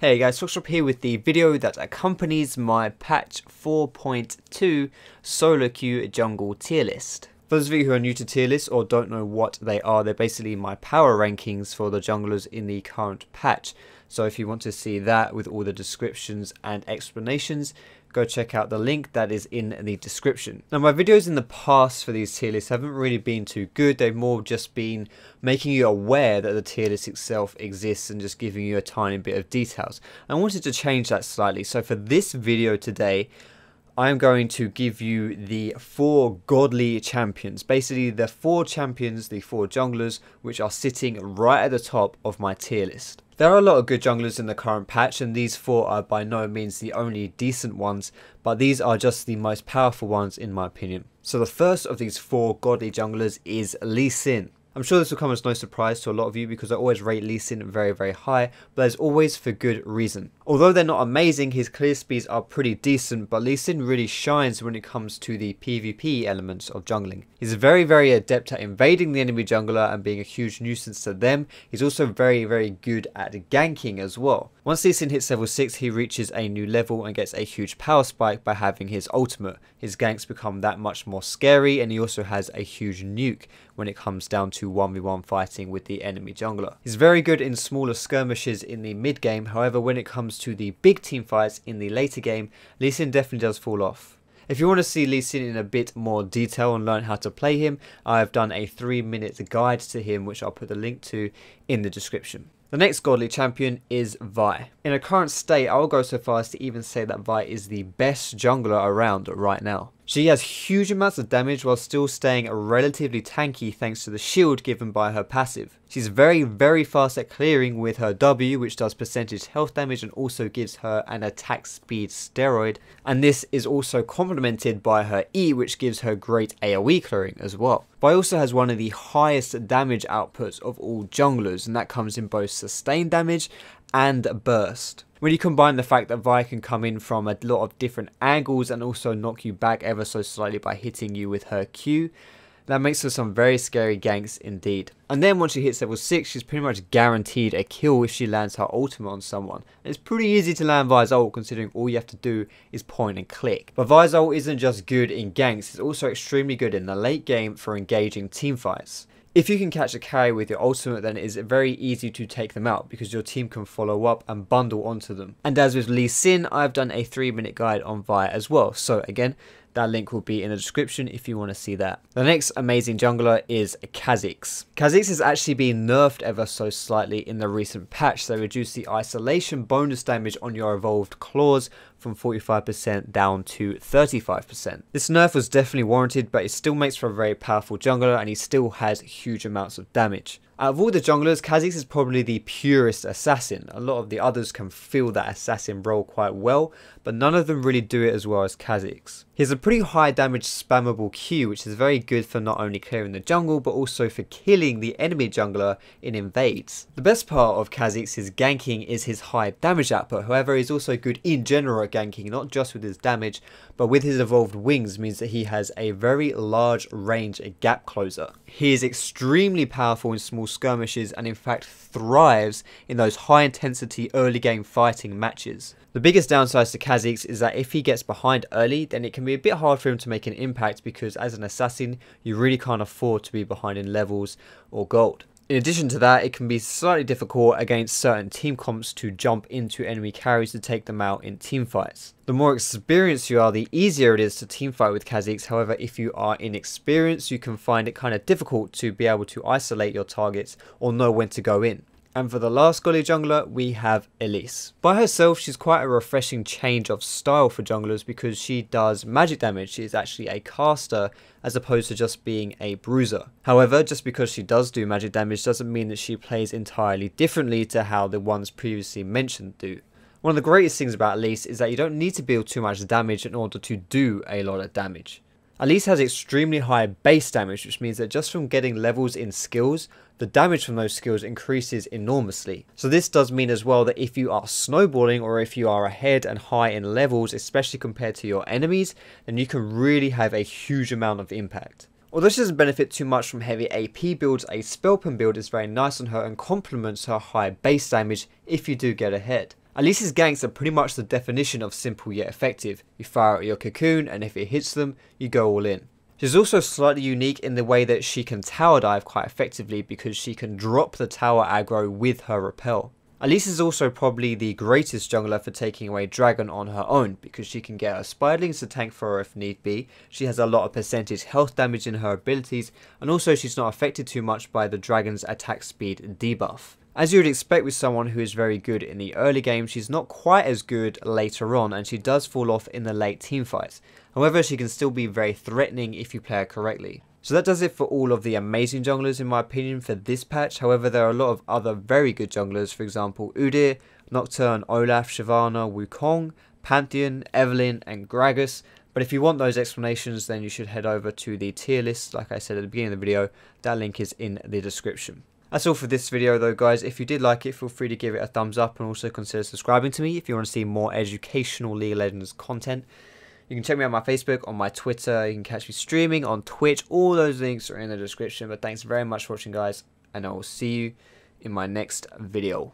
Hey guys, Foxtrop here with the video that accompanies my patch 4.2 solo queue jungle tier list. For those of you who are new to tier lists or don't know what they are, they're basically my power rankings for the junglers in the current patch. So if you want to see that with all the descriptions and explanations, go check out the link that is in the description. Now my videos in the past for these tier lists haven't really been too good. They've more just been making you aware that the tier list itself exists and just giving you a tiny bit of details. I wanted to change that slightly. So for this video today, I'm going to give you the 4 godly champions. Basically the 4 champions, the 4 junglers, which are sitting right at the top of my tier list. There are a lot of good junglers in the current patch, and these 4 are by no means the only decent ones, but these are just the most powerful ones in my opinion. So the first of these 4 godly junglers is Sin. I'm sure this will come as no surprise to a lot of you because I always rate Sin very high, but there's always for good reason. Although they're not amazing, his clear speeds are pretty decent, but Sin really shines when it comes to the PvP elements of jungling. He's very adept at invading the enemy jungler and being a huge nuisance to them. He's also very good at ganking as well. Once Sin hits level 6, he reaches a new level and gets a huge power spike by having his ultimate. His ganks become that much more scary, and he also has a huge nuke when it comes down to 1v1 fighting with the enemy jungler. He's very good in smaller skirmishes in the mid game, however when it comes to the big team fights in the later game, Sin definitely does fall off. If you want to see Sin in a bit more detail and learn how to play him, I have done a 3-minute guide to him which I'll put the link to in the description. The next godly champion is Vi. In a current state, I will go so far as to even say that Vi is the best jungler around right now. She has huge amounts of damage while still staying relatively tanky thanks to the shield given by her passive. She's very fast at clearing with her W, which does percentage health damage and also gives her an attack speed steroid, and this is also complemented by her E, which gives her great AoE clearing as well. Vi also has one of the highest damage outputs of all junglers, and that comes in both sustained damage and burst. When you combine the fact that Vi can come in from a lot of different angles and also knock you back ever so slightly by hitting you with her Q, that makes her some very scary ganks indeed. And then once she hits level 6, she's pretty much guaranteed a kill if she lands her ultimate on someone. And it's pretty easy to land Vi's ult considering all you have to do is point and click. But Vi's ult isn't just good in ganks, it's also extremely good in the late game for engaging teamfights. If you can catch a carry with your ultimate, then it is very easy to take them out because your team can follow up and bundle onto them. And as with Sin, I've done a 3-minute guide on Vi as well. So again, that link will be in the description if you want to see that. The next amazing jungler is Kha'Zix. Kha'Zix has actually been nerfed ever so slightly in the recent patch. They reduced the isolation bonus damage on your evolved claws from 45% down to 35%. This nerf was definitely warranted, but it still makes for a very powerful jungler and he still has huge amounts of damage. Out of all the junglers, Kha'Zix is probably the purest assassin. A lot of the others can fill that assassin role quite well, but none of them really do it as well as Kha'Zix. He has a pretty high damage spammable Q, which is very good for not only clearing the jungle, but also for killing the enemy jungler in invades. The best part of Kha'Zix's ganking is his high damage output. However, he's also good in general at ganking, not just with his damage, but with his evolved wings means that he has a very large range gap closer. He is extremely powerful in small skirmishes and in fact thrives in those high intensity early game fighting matches. The biggest downside to Kha'Zix is that if he gets behind early, then it can be a bit hard for him to make an impact because as an assassin, you really can't afford to be behind in levels or gold. In addition to that, it can be slightly difficult against certain team comps to jump into enemy carries to take them out in team fights. The more experienced you are, the easier it is to teamfight with Kha'Zix. However, if you are inexperienced, you can find it kind of difficult to be able to isolate your targets or know when to go in. And for the last godly jungler, we have Elise. By herself, she's quite a refreshing change of style for junglers because she does magic damage. She is actually a caster as opposed to just being a bruiser. However, just because she does do magic damage doesn't mean that she plays entirely differently to how the ones previously mentioned do. One of the greatest things about Elise is that you don't need to deal too much damage in order to do a lot of damage. Elise has extremely high base damage, which means that just from getting levels in skills, the damage from those skills increases enormously. So this does mean as well that if you are snowballing or if you are ahead and high in levels, especially compared to your enemies, then you can really have a huge amount of impact. Although she doesn't benefit too much from heavy AP builds, a spell pen build is very nice on her and complements her high base damage if you do get ahead. Elise's ganks are pretty much the definition of simple yet effective. You fire at your cocoon and if it hits them, you go all in. She's also slightly unique in the way that she can tower dive quite effectively because she can drop the tower aggro with her repel. Elise is also probably the greatest jungler for taking away dragon on her own because she can get her spiderlings to tank for her if need be. She has a lot of percentage health damage in her abilities, and also she's not affected too much by the dragon's attack speed debuff. As you would expect with someone who is very good in the early game, she's not quite as good later on, and she does fall off in the late teamfights. However, she can still be very threatening if you play her correctly. So that does it for all of the amazing junglers in my opinion for this patch. However, there are a lot of other very good junglers, for example Udyr, Nocturne, Olaf, Shyvana, Wukong, Pantheon, Evelynn and Gragas. But if you want those explanations, then you should head over to the tier list like I said at the beginning of the video. That link is in the description. That's all for this video though guys. If you did like it, feel free to give it a thumbs up and also consider subscribing to me if you want to see more educational League of Legends content. You can check me out on my Facebook, on my Twitter, you can catch me streaming on Twitch. All those links are in the description. But thanks very much for watching guys, and I will see you in my next video.